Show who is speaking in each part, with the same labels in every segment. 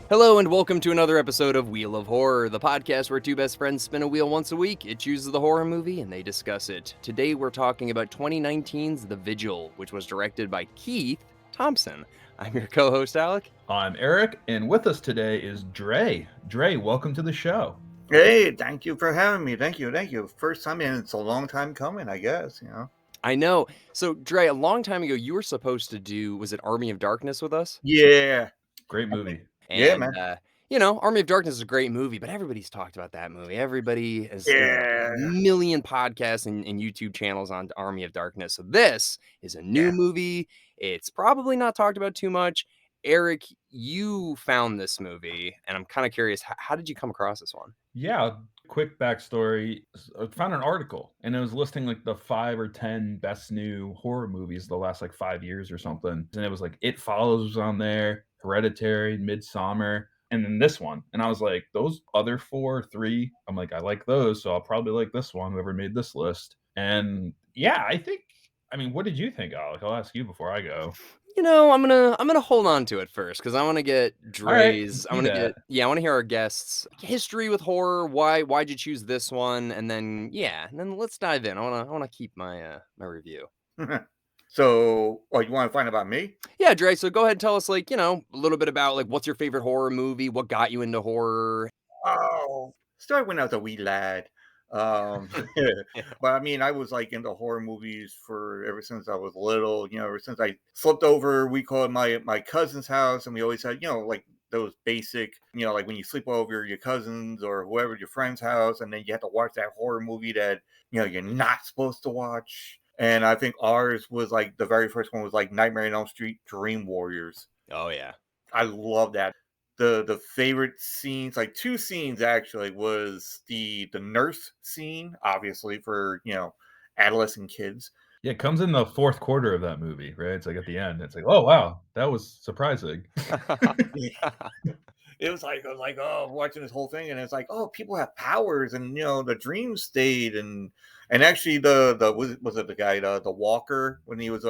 Speaker 1: Hello and welcome to another episode of Wheel of Horror, the podcast where two best friends spin a wheel once a week. It chooses the horror movie and they discuss it. Today we're talking about 2019's The Vigil, which was directed by Keith Thompson. I'm your co-host, Alec.
Speaker 2: I'm Erik, and with us today is Dre. Dre, welcome to the show.
Speaker 3: Hey, thank you for having me. Thank you. First time, and it's a long time coming, I guess,
Speaker 1: I know. So, Dre, a long time ago, you were supposed to do, was it Army of Darkness with us?
Speaker 3: Yeah.
Speaker 2: Great movie.
Speaker 1: And,
Speaker 3: man.
Speaker 1: Army of Darkness is a great movie, but everybody's talked about that movie. Everybody has
Speaker 3: Yeah.
Speaker 1: a million podcasts and YouTube channels on Army of Darkness. So this is a new movie. It's probably not talked about too much. Erik, you found this movie, and I'm kind of curious, how did you come across this one?
Speaker 2: Yeah, quick backstory. I found an article, and it was listing like the 5 or 10 best new horror movies the last 5 years or something. And it was like It Follows was on there, Hereditary, Midsommar, and then this one. And I was like, those other 3, I'm like, I like those, so I'll probably like this one, whoever made this list. And yeah, what did you think, Alec? I'll ask you before I go.
Speaker 1: I'm gonna hold on to it first because I want to get Dre's.
Speaker 2: Right,
Speaker 1: I want to hear our guests' history with horror. Why'd you choose this one? And then let's dive in. I wanna keep my my review.
Speaker 3: So, you want to find out about me?
Speaker 1: Yeah, Dre. So go ahead and tell us a little bit about what's your favorite horror movie? What got you into horror?
Speaker 3: Oh, started when I was a wee lad. But I mean, I was into horror movies ever since I was little. Ever since I slept over, we call it my cousin's house, and we always had those basic, like when you sleep over your cousin's or whoever your friend's house, and then you have to watch that horror movie that you're not supposed to watch. And I think ours was the very first one was Nightmare on Elm Street, Dream Warriors.
Speaker 1: Oh yeah,
Speaker 3: I love that. The favorite scenes, 2 scenes actually, was the nurse scene, obviously for adolescent kids.
Speaker 2: Yeah, it comes in the 4th quarter of that movie, right? It's at the end. It's oh wow, that was surprising.
Speaker 3: It was I was oh, watching this whole thing, and it's oh, people have powers, and the dream state, and actually the was it the guy the walker, when he was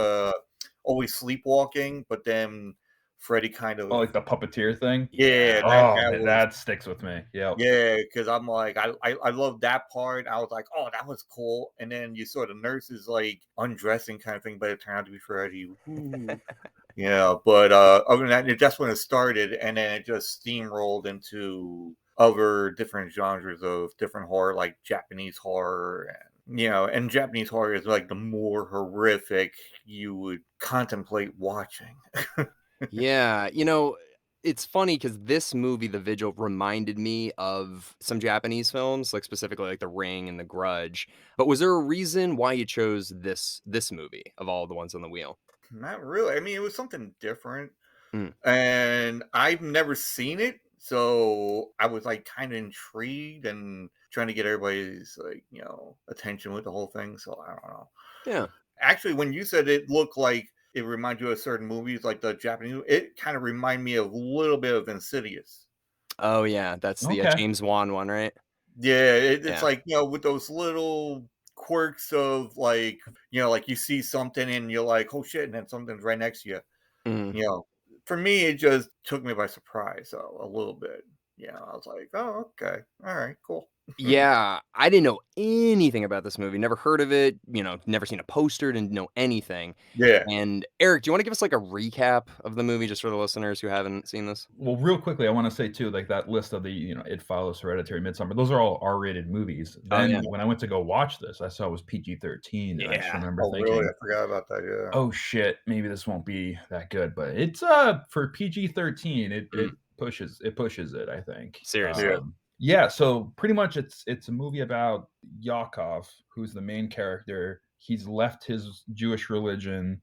Speaker 3: always sleepwalking, but then Freddy kind of
Speaker 2: the puppeteer thing.
Speaker 3: Yeah,
Speaker 2: that sticks with me. Yeah,
Speaker 3: because I'm I love that part. I was oh, that was cool. And then you saw the nurses undressing kind of thing, but it turned out to be Freddy. But other than that, that's when it started, and then it just steamrolled into other different genres of different horror, like Japanese horror, and Japanese horror is the more horrific you would contemplate watching.
Speaker 1: Yeah, it's funny because this movie, The Vigil, reminded me of some Japanese films, specifically The Ring and The Grudge. But was there a reason why you chose this movie of all the ones on the wheel?
Speaker 3: Not really. I mean, it was something different,
Speaker 1: Mm.
Speaker 3: and I've never seen it, so I was kind of intrigued and trying to get everybody's attention with the whole thing. So I don't know.
Speaker 1: Yeah.
Speaker 3: Actually, when you said it looked like it reminded you of certain movies, like the Japanese, it kind of reminded me of a little bit of Insidious.
Speaker 1: Oh yeah, that's the James Wan one, right?
Speaker 3: Yeah, it's with those little quirks of you see something and you're oh shit, and then something's right next to you.
Speaker 1: Mm.
Speaker 3: For me, it just took me by surprise a little bit. I was oh, okay, all right, cool.
Speaker 1: Yeah, I didn't know anything about this movie. Never heard of it. Never seen a poster. Didn't know anything.
Speaker 3: Yeah.
Speaker 1: And Erik, do you want to give us a recap of the movie just for the listeners who haven't seen this?
Speaker 2: Well, real quickly, I want to say too, that list of the It Follows, Hereditary, Midsommar, those are all R-rated movies. Then when I went to go watch this, I saw it was PG-13. And I just remember thinking,
Speaker 3: really? I forgot about that. Yeah.
Speaker 2: Oh shit, maybe this won't be that good. But it's for PG-13, it pushes it, I think.
Speaker 1: Seriously.
Speaker 2: Yeah, so pretty much it's a movie about Yakov, who's the main character. He's left his Jewish religion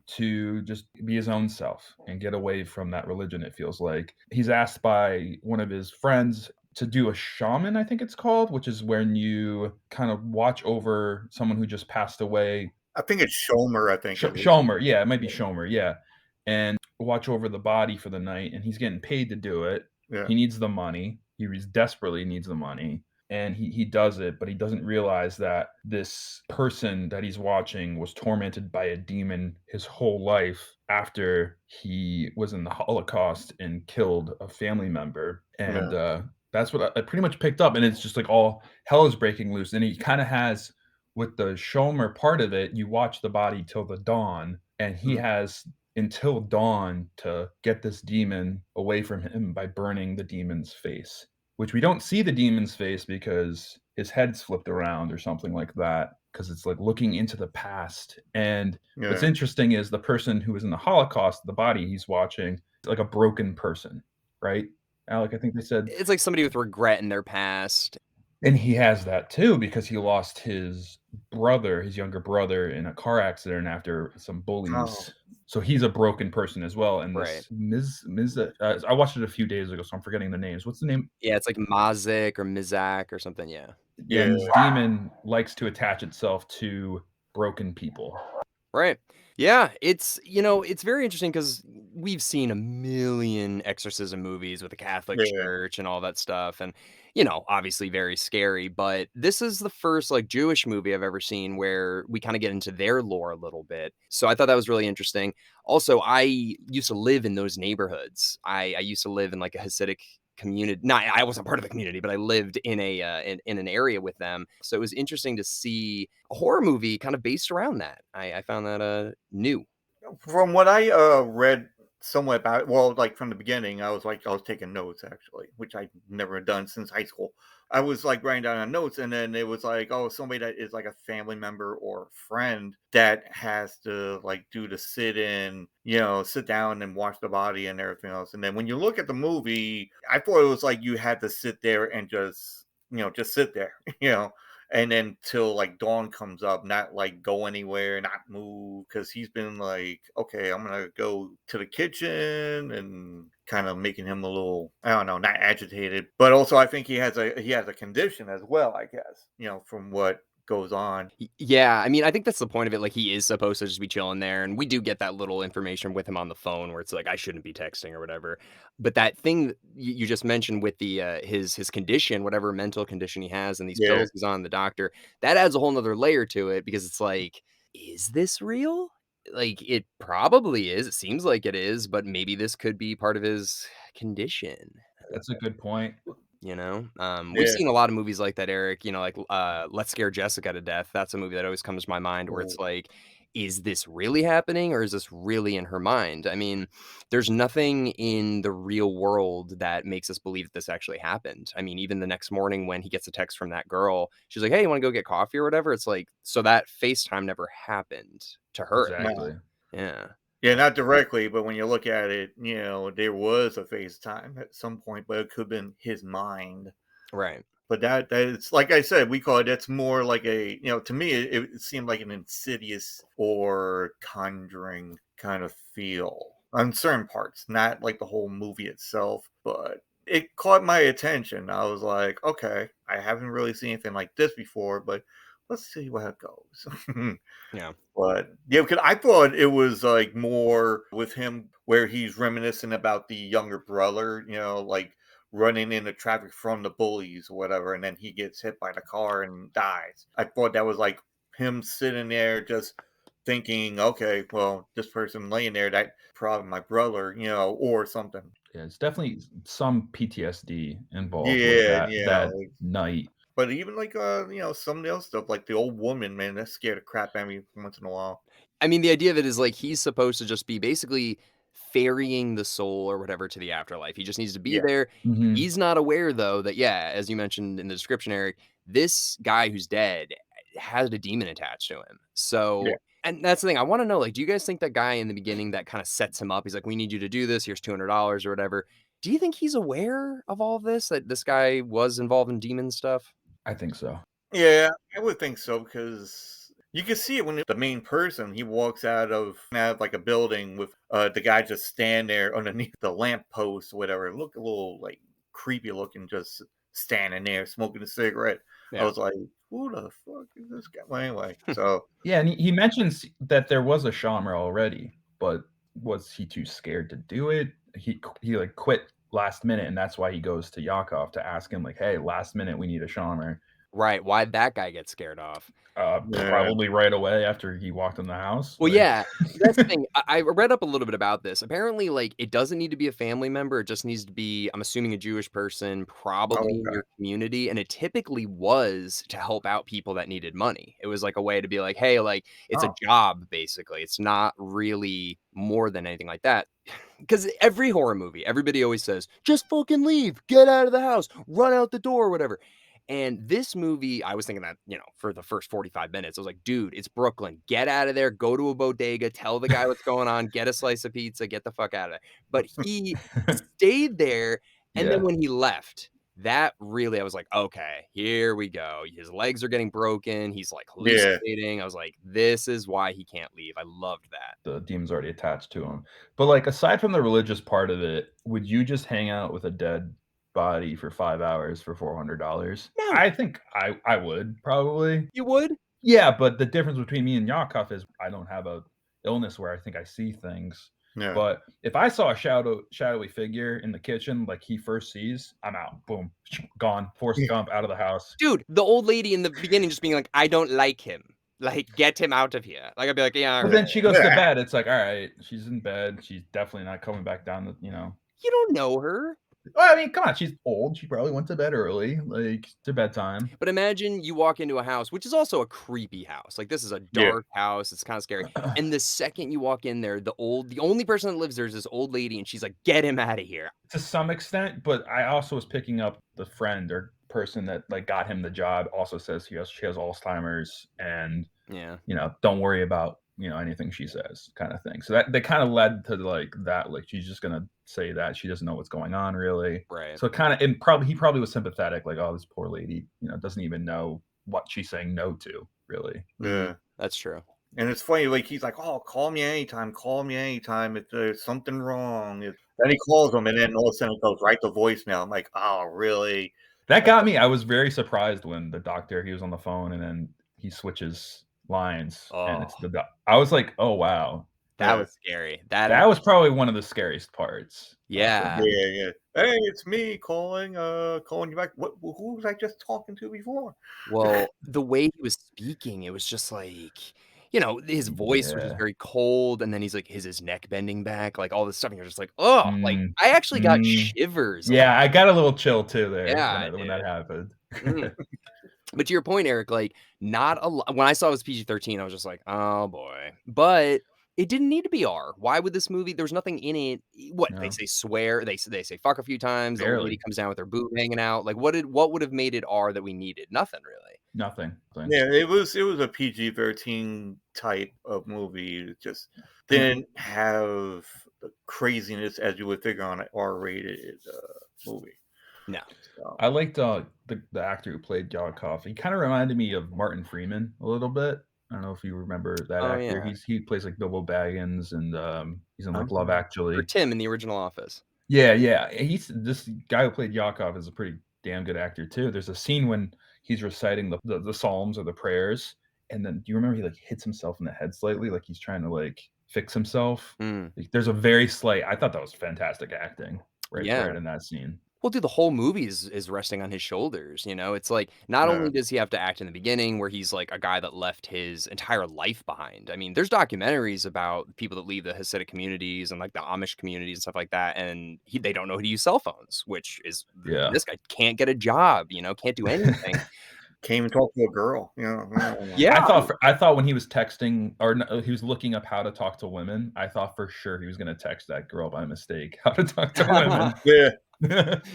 Speaker 2: to just be his own self and get away from that religion, it feels like. He's asked by one of his friends to do a shaman, I think it's called, which is when you kind of watch over someone who just passed away.
Speaker 3: I think it's Shomer, I think.
Speaker 2: Shomer, yeah, it might be Shomer, yeah. And watch over the body for the night, and he's getting paid to do it.
Speaker 3: Yeah.
Speaker 2: He needs the money. He desperately needs the money. and he does it, but he doesn't realize that this person that he's watching was tormented by a demon his whole life after he was in the Holocaust and killed a family member. And that's what I pretty much picked up. And it's just like all hell is breaking loose. And he kind of has, with the Shomer part of it, you watch the body till the dawn, and he has until dawn to get this demon away from him by burning the demon's face, which we don't see the demon's face because his head's flipped around or something like that, because it's like looking into the past. And what's interesting is the person who was in the Holocaust, the body he's watching, like a broken person, right? Alec, I think they said
Speaker 1: it's like somebody with regret in their past.
Speaker 2: And he has that too because he lost his brother, his younger brother, in a car accident after some bullies.
Speaker 3: Oh.
Speaker 2: So he's a broken person as well. And
Speaker 1: Right.
Speaker 2: this I watched it a few days ago, so I'm forgetting the names. What's the name?
Speaker 1: Yeah, it's like Mazik or Mizak or something. Yeah.
Speaker 2: Yeah, and this demon likes to attach itself to broken people.
Speaker 1: Right. Yeah, it's, it's very interesting because we've seen a million exorcism movies with the Catholic Church and all that stuff. And, obviously very scary. But this is the first like Jewish movie I've ever seen where we kind of get into their lore a little bit. So I thought that was really interesting. Also, I used to live in those neighborhoods. I used to live in like a Hasidic community. No, I wasn't part of the community, but I lived in in an area with them. So it was interesting to see a horror movie kind of based around that. I found that new.
Speaker 3: From what I read somewhat about it, well, like from the beginning, I was taking notes actually, which I never done since high school. I was like writing down on notes, and then it was like, oh, somebody that is like a family member or friend that has to like do the sit down and watch the body and everything else. And then when you look at the movie, I thought it was like you had to sit there and just sit there, and then till like dawn comes up, not like go anywhere, not move, because he's been like, okay, I'm gonna go to the kitchen, and kind of making him a little, I don't know, not agitated, but also I think he has a condition as well, I guess, from what goes on.
Speaker 1: Yeah, I mean, I think that's the point of it. Like, he is supposed to just be chilling there, and we do get that little information with him on the phone where it's like, I shouldn't be texting or whatever. But that thing that you just mentioned with the his condition, whatever mental condition he has, and these pills he's on, the doctor, that adds a whole nother layer to it because it's like, is this real? Like, it probably is. It seems like it is, but maybe this could be part of his condition.
Speaker 2: That's a good point.
Speaker 1: We've seen a lot of movies like that, Erik, like Let's Scare Jessica to Death. That's a movie that always comes to my mind where it's like, is this really happening or is this really in her mind? I mean, there's nothing in the real world that makes us believe that this actually happened. I mean, even the next morning when he gets a text from that girl, she's like, hey, you want to go get coffee or whatever? It's like, so that FaceTime never happened to her.
Speaker 2: Exactly.
Speaker 1: Yeah.
Speaker 3: Yeah, not directly, but when you look at it, there was a FaceTime at some point, but it could have been his mind.
Speaker 1: Right.
Speaker 3: But that's like I said, we call it, that's more like a, to me, it seemed like an Insidious or Conjuring kind of feel on certain parts, not like the whole movie itself, but it caught my attention. I was like, okay, I haven't really seen anything like this before, but let's see where it goes.
Speaker 1: Yeah.
Speaker 3: But yeah, because I thought it was like more with him where he's reminiscing about the younger brother, like running into traffic from the bullies or whatever, and then he gets hit by the car and dies. I thought that was like him sitting there just thinking, okay, well, this person laying there, that probably my brother, or something.
Speaker 2: Yeah, it's definitely some PTSD involved with that night.
Speaker 3: But even like some of the other stuff, like the old woman, man, that scared the crap out of me once in a while.
Speaker 1: I mean, the idea of it is like he's supposed to just be basically ferrying the soul or whatever to the afterlife. He just needs to be there.
Speaker 2: Mhm.
Speaker 1: He's not aware though that, as you mentioned in the description, Erik, this guy who's dead has a demon attached to him. So, and that's the thing I want to know, like, do you guys think that guy in the beginning that kind of sets him up, he's like, we need you to do this, here's $200 or whatever. Do you think he's aware of all of this, that this guy was involved in demon stuff?
Speaker 2: I think so.
Speaker 3: Yeah, I would think so, because you can see it when the main person, he walks out of like a building with the guy just stand there underneath the lamppost or whatever. Look a little like creepy looking, just standing there smoking a cigarette. I was like, who the fuck is this guy? Well, anyway, so
Speaker 2: yeah, and he mentions that there was a Shamra already, but was he too scared to do it? He like quit last minute, and that's why he goes to Yakov to ask him, like, hey, last minute, we need a shaman.
Speaker 1: Right. Why'd that guy get scared off?
Speaker 2: Probably right away after he walked in the house.
Speaker 1: Well, yeah, that's the thing. I read up a little bit about this. Apparently, like, it doesn't need to be a family member. It just needs to be, I'm assuming, a Jewish person, probably in your community. And it typically was to help out people that needed money. It was like a way to be like, hey, like, it's a job, basically. It's not really more than anything like that. Because every horror movie, everybody always says, just fucking leave, get out of the house, run out the door, whatever. And this movie, I was thinking that, for the first 45 minutes, I was like, dude, it's Brooklyn. Get out of there. Go to a bodega. Tell the guy what's going on. Get a slice of pizza. Get the fuck out of there. But he stayed there. And then when he left, that really, I was like, okay, here we go. His legs are getting broken. He's like hallucinating. I was like, this is why he can't leave. I loved that.
Speaker 2: The demon's already attached to him. But like, aside from the religious part of it, would you just hang out with a dead body for 5 hours for $400?
Speaker 1: No.
Speaker 2: I think I would probably.
Speaker 1: You would?
Speaker 2: Yeah, but the difference between me and Yakov is I don't have a illness where I think I see things.
Speaker 3: Yeah.
Speaker 2: But if I saw a shadowy figure in the kitchen like he first sees, I'm out. Boom. Gone. Forrest Gump out of the house.
Speaker 1: Dude, the old lady in the beginning just being like, I don't like him. Like, get him out of here. Like, I'd be like, yeah.
Speaker 2: But then she goes to bed. It's like, all right, she's in bed. She's definitely not coming back down.
Speaker 1: You don't know her.
Speaker 2: Well, I mean, come on. She's old. She probably went to bed early. Like, it's her bedtime.
Speaker 1: But imagine you walk into a house, which is also a creepy house. Like, this is a dark house. It's kind of scary. And the second you walk in there, the only person that lives there is this old lady, and she's like, get him out of here.
Speaker 2: To some extent, but I also was picking up the friend or person that like got him the job also says she has Alzheimer's and don't worry about anything she says, kind of thing. So that they kind of led to like that, like she's just gonna say that she doesn't know what's going on really.
Speaker 1: Right.
Speaker 2: So he probably was sympathetic, like, oh, this poor lady, doesn't even know what she's saying no to, really.
Speaker 3: Yeah,
Speaker 1: that's true.
Speaker 3: And it's funny, like he's like, oh, call me anytime if there's something wrong. Then he calls him, and then all of a sudden it goes right to voicemail. I'm like, oh, really?
Speaker 2: That got me. I was very surprised when the doctor, he was on the phone and then he switches lines and it's the I was like, oh wow,
Speaker 1: that was scary.
Speaker 2: That was probably one of the scariest parts.
Speaker 1: Yeah.
Speaker 3: Hey, it's me calling you back. Who was I just talking to before?
Speaker 1: Well, the way he was speaking, it was just like, his voice was just very cold, and then he's like, his neck bending back, like all this stuff, and you're just like, oh, like I actually got shivers.
Speaker 2: Yeah, I got a little chill too there.
Speaker 1: Yeah,
Speaker 2: when that happened.
Speaker 1: But to your point, Eric, like not a lot. When I saw it was PG-13, I was just like, oh boy. But it didn't need to be R. Why would this movie? There was nothing in it. What they say swear, they say fuck a few times. The old lady comes down with her boob hanging out. Like what would have made it R that we needed? Nothing really.
Speaker 2: Nothing.
Speaker 3: Yeah, it was a PG-13 type of movie. It just didn't have the craziness as you would figure on an R-rated movie.
Speaker 1: No.
Speaker 2: So. I liked the actor who played Yakov. He kind of reminded me of Martin Freeman a little bit. I don't know if you remember that actor. Yeah. He plays like Bilbo Baggins, and he's in like Love Actually.
Speaker 1: Or Tim in The Original Office.
Speaker 2: Yeah. This guy who played Yakov is a pretty damn good actor too. There's a scene when he's reciting the psalms or the prayers, and then do you remember he like hits himself in the head slightly, like he's trying to like fix himself? Like, there's a very slight. I thought that was fantastic acting right in that scene.
Speaker 1: Well, dude, the whole movie is resting on his shoulders, It's like, not only does he have to act in the beginning where he's like a guy that left his entire life behind. I mean, there's documentaries about people that leave the Hasidic communities and like the Amish communities and stuff like that, and they don't know how to use cell phones, which is, this guy can't get a job, can't do anything.
Speaker 3: Can't even talk to a girl,
Speaker 1: Yeah,
Speaker 2: I thought when he was texting or he was looking up how to talk to women, I thought for sure he was going to text that girl by mistake how to talk to women.
Speaker 3: Yeah.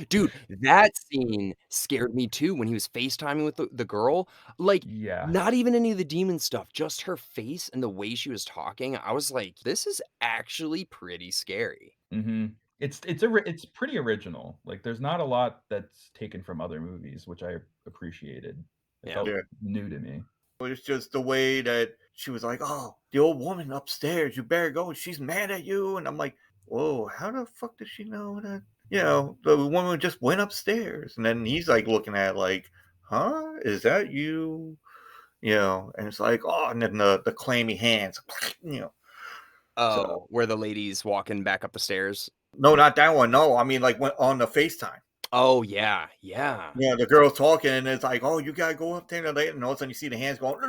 Speaker 1: Dude, that scene scared me too when he was FaceTiming with the girl. Like, not even any of the demon stuff, just her face and the way she was talking. I was like, this is actually pretty scary.
Speaker 2: Mm-hmm. It's pretty original. Like, there's not a lot that's taken from other movies, which I appreciated. It felt new to me.
Speaker 3: It's just the way that she was like, oh, the old woman upstairs, you better go. She's mad at you. And I'm like, whoa, how the fuck does she know that? The woman just went upstairs. And then he's like looking at it like, huh? Is that you? And it's like, oh, and then the clammy hands,
Speaker 1: Oh, so, where the lady's walking back up the stairs.
Speaker 3: No, not that one. No, I mean like when on the FaceTime.
Speaker 1: Oh yeah, yeah.
Speaker 3: Yeah, the girl's talking, and it's like, "Oh, you gotta go up there," and all of a sudden you see the hands going,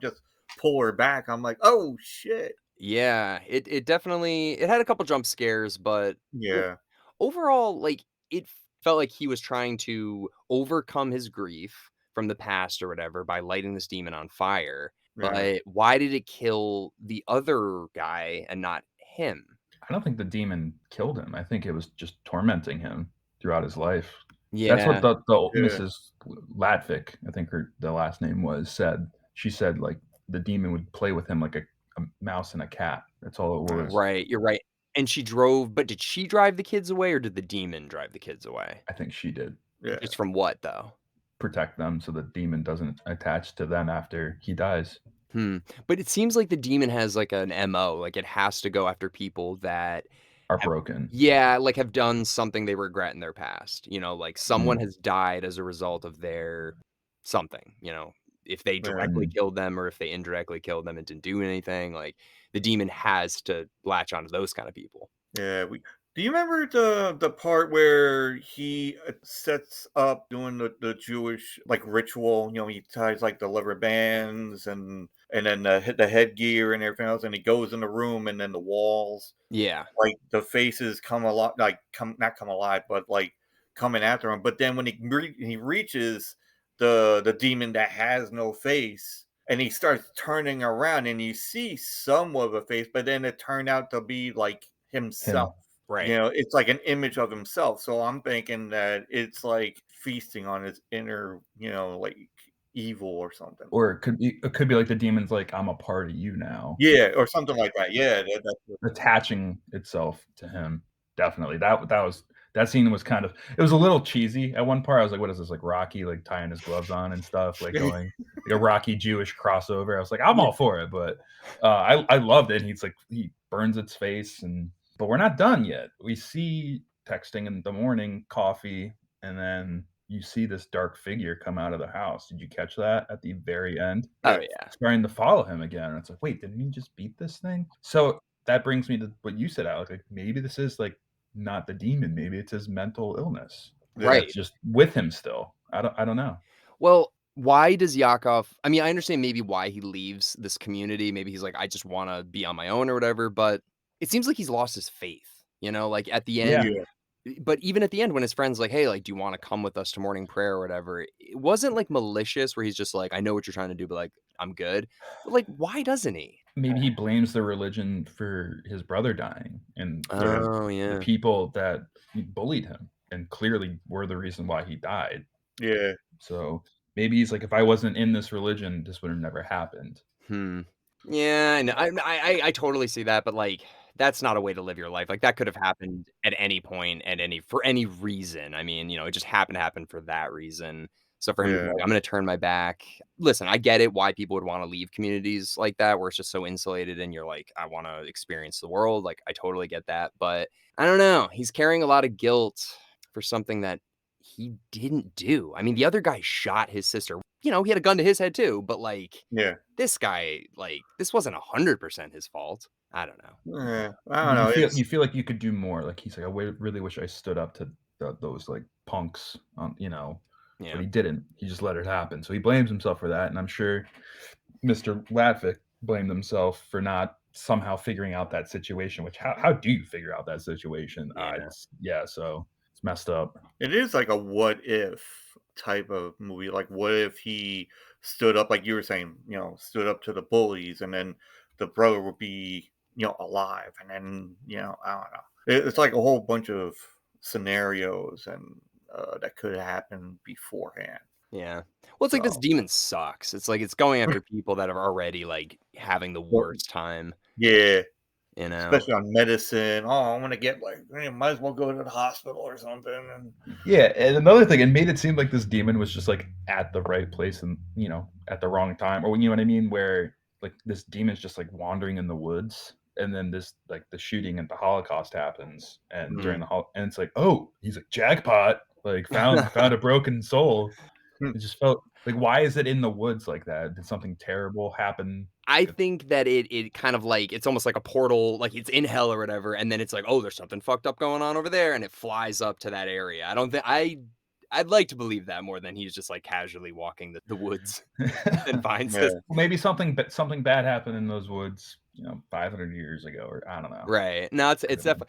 Speaker 3: just pull her back. I'm like, "Oh shit!"
Speaker 1: Yeah, it definitely it had a couple jump scares, but
Speaker 3: Yeah,
Speaker 1: overall, like, it felt like he was trying to overcome his grief from the past or whatever by lighting this demon on fire.
Speaker 3: yeah.
Speaker 1: But why did it kill the other guy and not him?
Speaker 2: I don't think the demon killed him. I think it was just tormenting him throughout his life. That's what
Speaker 1: Yeah.
Speaker 2: the
Speaker 3: Yeah.
Speaker 2: Mrs. Latvik, I think the last name was, said. She said like the demon would play with him like a mouse and a cat. That's all it was.
Speaker 1: Right, you're right. And she drove, but did she drive the kids away or did the demon drive the kids away?
Speaker 2: I think she did.
Speaker 3: Yeah.
Speaker 1: Just from what though?
Speaker 2: Protect them so the demon doesn't attach to them after he dies.
Speaker 1: But it seems like the demon has like an MO, like it has to go after people that
Speaker 2: Are
Speaker 1: have,
Speaker 2: broken.
Speaker 1: yeah, like have done something they regret in their past. Like someone
Speaker 2: Mm.
Speaker 1: has died as a result of their something, if they
Speaker 3: Yeah.
Speaker 1: directly killed them or if they indirectly killed them and didn't do anything, like the demon has to latch onto those kind of people.
Speaker 3: Yeah, do you remember the part where he sets up doing the Jewish like ritual? He ties like the leather bands and then the headgear and everything else, and he goes in the room, and then the walls,
Speaker 1: Yeah.
Speaker 3: like the faces come alive, like come not come alive, but like coming after him. But then when he reaches the demon that has no face, and he starts turning around, and you see somewhat of a face, but then it turned out to be like himself.
Speaker 1: Right.
Speaker 3: It's like an image of himself. So I'm thinking that it's like feasting on his inner, like evil or something.
Speaker 2: Or it could be like the demon's like, I'm a part of you now.
Speaker 3: Yeah, or something like that. Yeah,
Speaker 2: Attaching itself to him. Definitely. That scene was it was a little cheesy. At one part I was like, what is this, like Rocky like tying his gloves on and stuff, like going like a Rocky Jewish crossover. I was like, I'm all for it, but I loved it. And he burns its face, but we're not done yet. We see texting in the morning, coffee, and then you see this dark figure come out of the house. Did you catch that at the very end?
Speaker 1: Oh
Speaker 3: yeah,
Speaker 1: yeah.
Speaker 2: Starting to follow him again. And it's like, wait, didn't he just beat this thing? So that brings me to what you said, Alec. Like maybe this is like not the demon. Maybe it's his mental illness
Speaker 1: Right.
Speaker 2: that's just with him still. I don't know.
Speaker 1: Well, why does Yakov I mean, I understand maybe why he leaves this community. Maybe he's like, I just wanna be on my own or whatever, but it seems like he's lost his faith, like at the end.
Speaker 2: Yeah.
Speaker 3: yeah,
Speaker 1: But even at the end when his friend's like, "Hey, like, do you wanna come with us to morning prayer or whatever?" It wasn't, like, malicious where he's just like, "I know what you're trying to do, but, like, I'm good." But, like, why doesn't he?
Speaker 2: Maybe he blames the religion for his brother dying and
Speaker 3: yeah,
Speaker 1: Oh,
Speaker 2: the
Speaker 1: yeah.
Speaker 2: people that bullied him and clearly were the reason why he died.
Speaker 3: yeah,
Speaker 2: So maybe he's like, if I wasn't in this religion, this would have never happened.
Speaker 1: Hmm. Yeah, I know. I totally see that, but, like, that's not a way to live your life. Like, that could have happened at any point, for any reason. I mean, it just happened to happen for that reason. So for him to be
Speaker 3: yeah,
Speaker 1: like, "I'm gonna turn my back." Listen, I get it why people would wanna leave communities like that where it's just so insulated and you're like, "I wanna experience the world." Like, I totally get that, but I don't know. He's carrying a lot of guilt for something that he didn't do. I mean, the other guy shot his sister. He had a gun to his head too, but, like,
Speaker 3: yeah.
Speaker 1: this guy, like, this wasn't 100% his fault. I don't know.
Speaker 3: Yeah, I don't
Speaker 2: You
Speaker 3: know.
Speaker 2: feel
Speaker 3: It's
Speaker 2: you feel like you could do more. Like he's like, really wish I stood up to those like punks, but
Speaker 1: Yeah.
Speaker 2: he didn't. He just let it happen. So he blames himself for that, and I'm sure Mr. Latvik blamed himself for not somehow figuring out that situation. Which how do you figure out that situation?
Speaker 1: Yeah.
Speaker 2: So it's messed up.
Speaker 3: it is like a what if type of movie. Like, what if he stood up, like you were saying, stood up to the bullies, and then the brother would be, alive, and then, I don't know. It's like a whole bunch of scenarios and that could happen beforehand.
Speaker 1: Yeah. Well, it's like this
Speaker 3: So,
Speaker 1: demon sucks. It's like it's going after people that are already, like, having the
Speaker 3: well,
Speaker 1: worst time,
Speaker 3: yeah,
Speaker 1: you know?
Speaker 3: especially on medicine. Oh, I'm gonna get like, might as well go to the hospital or something. And
Speaker 2: Yeah, and another thing, it made it seem like this demon was just like at the right place and at the wrong time, or you know what I mean, where like this demon's just like wandering in the woods, and then this like the shooting at the Holocaust happens, and during
Speaker 1: Mm.
Speaker 2: and it's like, oh, he's like jackpot, like found a broken soul. It just felt like, why is it in the woods like that? Did something terrible happen
Speaker 1: I think that it kind of like it's almost like a portal, like it's in hell or whatever, and then it's like, oh, there's something fucked up going on over there, and it flies up to that area. I don't think I'd like to believe that more than he's just like casually walking the woods and finds this.
Speaker 3: Yeah.
Speaker 2: Maybe something bad happened in those woods, 500 years ago, or I don't know.
Speaker 1: Right. No, it's definitely.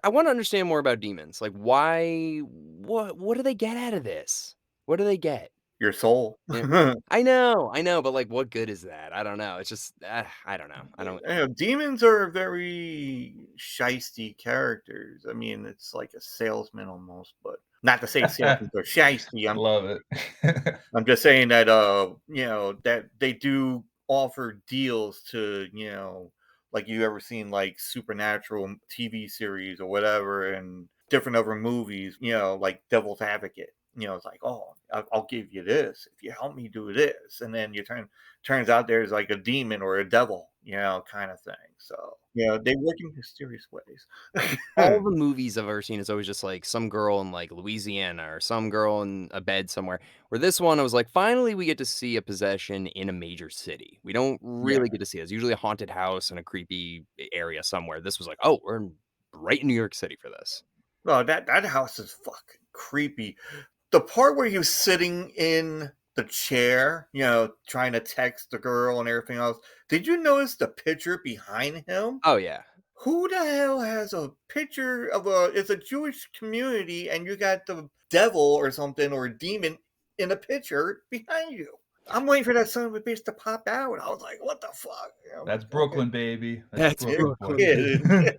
Speaker 1: I want to understand more about demons. Like, why? What do they get out of this? What do they get?
Speaker 3: Your soul.
Speaker 1: Yeah. I know, but like, what good is that? I don't know. It's just, I don't know. I don't.
Speaker 3: You know, demons are very shisty characters. I mean, it's like a salesman almost, but not to say salesmen are shisty.
Speaker 2: Love it.
Speaker 3: I'm just saying that that they do offer deals to, like you ever seen like supernatural TV series or whatever and different other movies, like Devil's Advocate. It's like, oh, I'll give you this if you help me do this, and then turns out there's like a demon or a devil, kind of thing. So they work in mysterious ways.
Speaker 1: All the movies I've ever seen is always just like some girl in like Louisiana or some girl in a bed somewhere. Where this one, I was like, finally, we get to see a possession in a major city. We don't really get to see it. It's usually a haunted house in a creepy area somewhere. This was like, oh, right in New York City for this.
Speaker 3: Oh, that house is fucking creepy. The part where he was sitting in the chair, trying to text the girl and everything else. Did you notice the picture behind him?
Speaker 1: Oh yeah.
Speaker 3: Who the hell has a picture of it's a Jewish community and you got the devil or something or a demon in a picture behind you? I'm waiting for that son of a bitch to pop out. I was like, what the fuck?
Speaker 2: That's Brooklyn, baby.
Speaker 1: That's
Speaker 3: Brooklyn.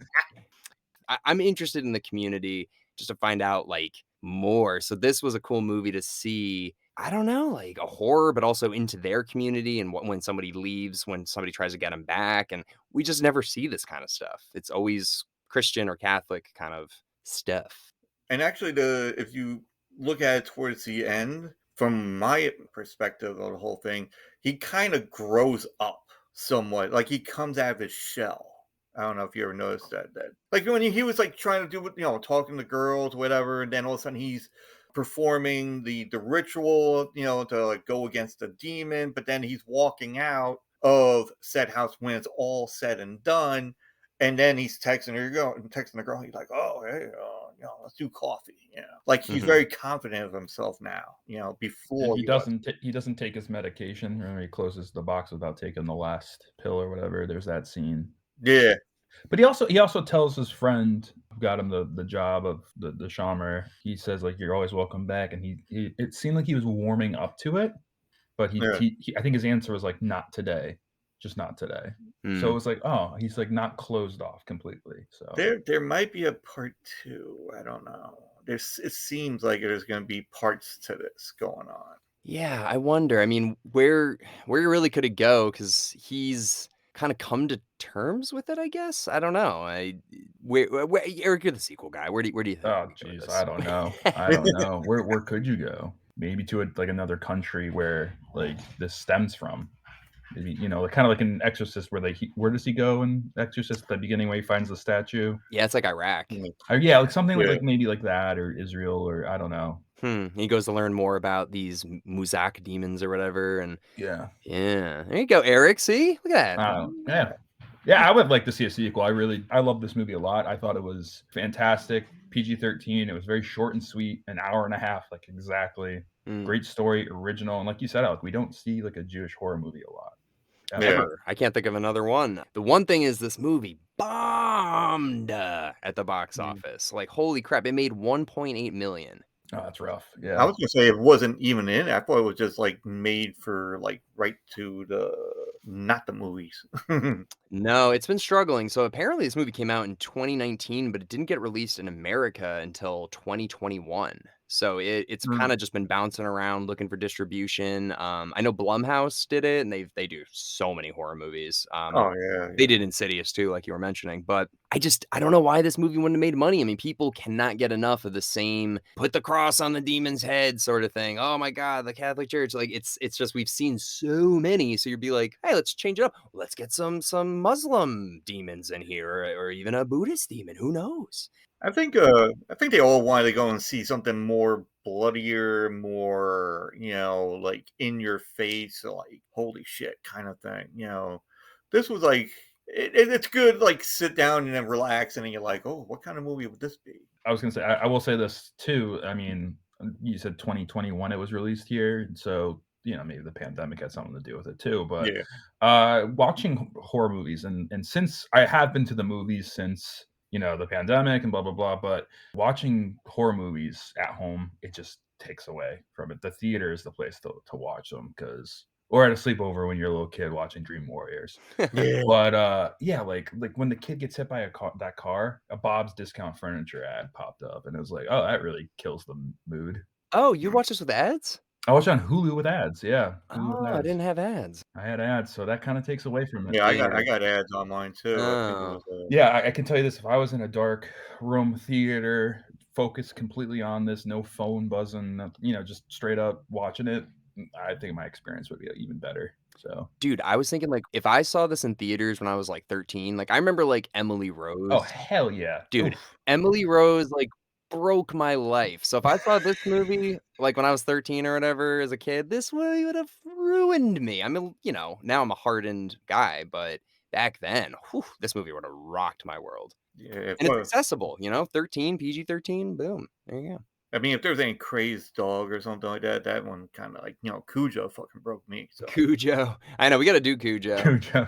Speaker 1: I'm interested in the community just to find out like more. So this was a cool movie to see. I don't know, like a horror, but also into their community and when somebody leaves, when somebody tries to get them back. And we just never see this kind of stuff. It's always Christian or Catholic kind of stuff.
Speaker 3: And actually, if you look at it towards the end, from my perspective of the whole thing, he kind of grows up somewhat. Like he comes out of his shell. I don't know if you ever noticed that. Like when he was like trying to do, talking to girls, whatever, and then all of a sudden he's performing the ritual, to like go against the demon, but then he's walking out of said house when it's all said and done, and then he's texting the girl. He's like, oh, hey, let's do coffee. Like he's very confident of himself now. Before
Speaker 2: he doesn't take his medication. Remember, he closes the box without taking the last pill or whatever. There's that scene.
Speaker 3: Yeah.
Speaker 2: But he also tells his friend who got him the job of the Shamar, he says like, you're always welcome back. And he it seemed like he was warming up to it, but he I think his answer was like, not today, just not today. So it was like, oh, he's like not closed off completely. So
Speaker 3: there might be a part 2. I don't know. It seems like there's going to be parts to this going on.
Speaker 1: Yeah, I wonder. I mean, where really could it go? Because he's kind of come to terms with it, I guess. I don't know. Where Erik, you're the sequel guy. Where do you think?
Speaker 2: Oh, jeez, I don't know. I don't know. Where could you go? Maybe to like another country where like this stems from. Maybe, kind of like an Exorcist where where does he go in Exorcist at the beginning where he finds the statue?
Speaker 1: Yeah, it's like Iraq.
Speaker 2: Yeah, like something like maybe like that, or Israel, or I don't know.
Speaker 1: He goes to learn more about these Muzak demons or whatever, and
Speaker 2: yeah.
Speaker 1: There you go, Erik. See, look at that.
Speaker 2: Yeah. I would like to see a sequel. I love this movie a lot. I thought it was fantastic. PG-13. It was very short and sweet, an hour and a half, like exactly. Great story, original, and like you said, Alec, we don't see like a Jewish horror movie a lot.
Speaker 1: Ever. I can't think of another one. The one thing is this movie bombed at the box office. Like, holy crap, it made 1.8 million.
Speaker 2: Oh, that's rough. Yeah.
Speaker 3: I was gonna say it wasn't even in. I thought it was just like made for like right to not the movies.
Speaker 1: No, it's been struggling. So apparently this movie came out in 2019, but it didn't get released in America until 2021. So it's kind of just been bouncing around looking for distribution. I know Blumhouse did it, and they do so many horror movies. They did Insidious too, like you were mentioning. But I don't know why this movie wouldn't have made money. I mean, people cannot get enough of the same put the cross on the demon's head sort of thing. Oh my God, the Catholic Church. Like it's just we've seen so many. So you'd be like, hey, let's change it up. Let's get some Muslim demons in here, or even a Buddhist demon. Who knows?
Speaker 3: I think they all wanted to go and see something more bloodier, more like in your face, like holy shit kind of thing. this was like it's good. Like sit down and then relax, and then you're like, oh, what kind of movie would this be?
Speaker 2: I was gonna say I will say this too. I mean, you said 2021 it was released here, so maybe the pandemic had something to do with it too. But watching horror movies and since I have been to the movies since the pandemic and blah blah blah, but watching horror movies at home, it just takes away from it. The theater is the place to watch them or at a sleepover when you're a little kid watching Dream Warriors.
Speaker 3: Yeah.
Speaker 2: But like when the kid gets hit by that car, a Bob's Discount Furniture ad popped up, and it was like, oh, that really kills the mood.
Speaker 1: Oh, you watch this with ads?
Speaker 2: I watched it on Hulu with ads. Yeah, Hulu with
Speaker 1: Oh, I
Speaker 2: ads.
Speaker 1: didn't have ads.
Speaker 2: I had ads, so that kind of takes away from it.
Speaker 3: Yeah, I got ads on mine too. I think it
Speaker 1: Oh.
Speaker 3: was.
Speaker 2: Yeah, I can tell you this: if I was in a dark room theater, focused completely on this, no phone buzzing, just straight up watching it, I think my experience would be even better. So,
Speaker 1: Dude, I was thinking like if I saw this in theaters when I was like 13, like I remember like Emily Rose.
Speaker 2: oh hell yeah,
Speaker 1: Dude,
Speaker 2: Oof.
Speaker 1: Emily Rose like broke my life. So if I saw this movie like when I was 13 or whatever as a kid, this movie would have ruined me. I mean, now I'm a hardened guy, but back then, this movie would have rocked my world.
Speaker 3: Yeah,
Speaker 1: And it's accessible, 13, PG-13, boom. There you go.
Speaker 3: I mean, if there's any crazed dog or something like that, that one kind of like Cujo fucking broke me. So
Speaker 1: Cujo. I know we got to do Cujo.
Speaker 2: Cujo.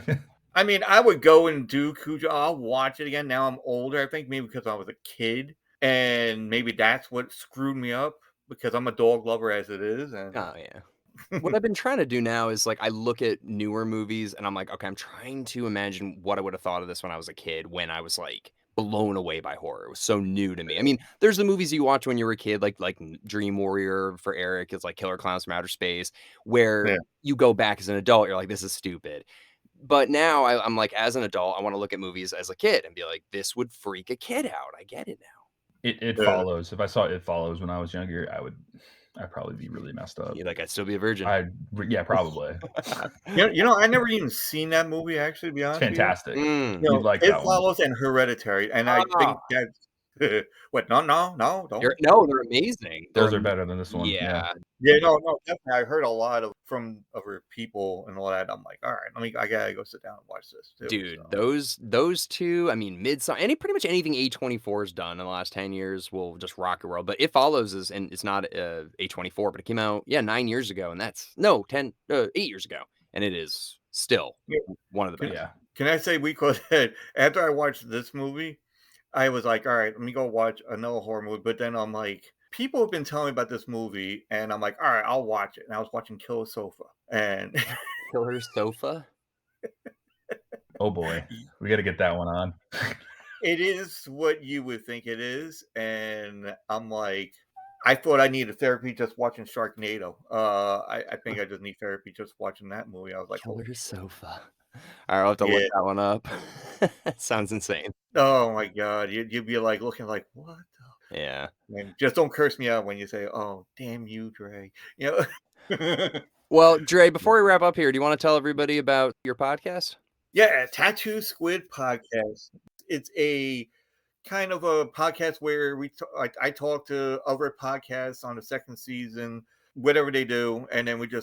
Speaker 3: I mean, I would go and do Cujo. I'll watch it again. Now I'm older. I think maybe because I was a kid, and maybe that's what screwed me up because I'm a dog lover as it is. And
Speaker 1: Oh yeah. What I've been trying to do now is like I look at newer movies and I'm like, okay, I'm trying to imagine what I would have thought of this when I was a kid, when I was like blown away by horror. It was so new to me. I mean, there's the movies you watch when you were a kid, like Dream Warrior for Eric, it's like Killer Clowns from Outer Space, where
Speaker 3: Yeah.
Speaker 1: you go back as an adult, you're like, this is stupid. But now I'm like, as an adult, I want to look at movies as a kid and be like, this would freak a kid out. I get it now.
Speaker 2: It follows. If I saw It Follows when I was younger, I'd probably be really messed up.
Speaker 1: You're like, I'd still be a virgin.
Speaker 2: Yeah, probably.
Speaker 3: I never even seen that movie. Actually, to be honest,
Speaker 2: It's fantastic.
Speaker 1: Mm.
Speaker 2: You'd like
Speaker 3: It
Speaker 2: that one.
Speaker 3: Follows and Hereditary, and I think that's what? No, don't.
Speaker 1: No, they're amazing.
Speaker 2: Those are better than this one.
Speaker 1: Yeah.
Speaker 3: Yeah, no, definitely. I heard a lot from other people and all that. I'm like, all right, I gotta go sit down and watch this too.
Speaker 1: Dude,
Speaker 3: so.
Speaker 1: those two, I mean, Midsommar, pretty much anything A24's done in the last 10 years will just rock your world. But It Follows and it's not A24, but it came out 9 years ago, and that's 8 years ago, and it is still one of the best.
Speaker 2: Yeah.
Speaker 3: Can I say after I watched this movie, I was like, all right, let me go watch another horror movie. But then I'm like, people have been telling me about this movie, and I'm like, all right, I'll watch it. And I was watching Killer Sofa, and
Speaker 1: Killer Sofa.
Speaker 2: Oh boy, we got to get that one on.
Speaker 3: it is what you would think it is, and I'm like, I thought I needed therapy just watching Sharknado. I think I just need therapy just watching that movie. I was like,
Speaker 1: Killer Sofa. All right, I'll have to look that one up. Sounds insane.
Speaker 3: Oh my god, you'd be like looking like, what?
Speaker 1: Yeah.
Speaker 3: And just don't curse me out when you say, "Oh, damn you, Dre."
Speaker 1: Well, Dre, before we wrap up here, do you want to tell everybody about your podcast?
Speaker 3: Yeah, Tattoo Squid Podcast. It's a kind of a podcast where I talk to other podcasts on the second season, whatever they do, and then we just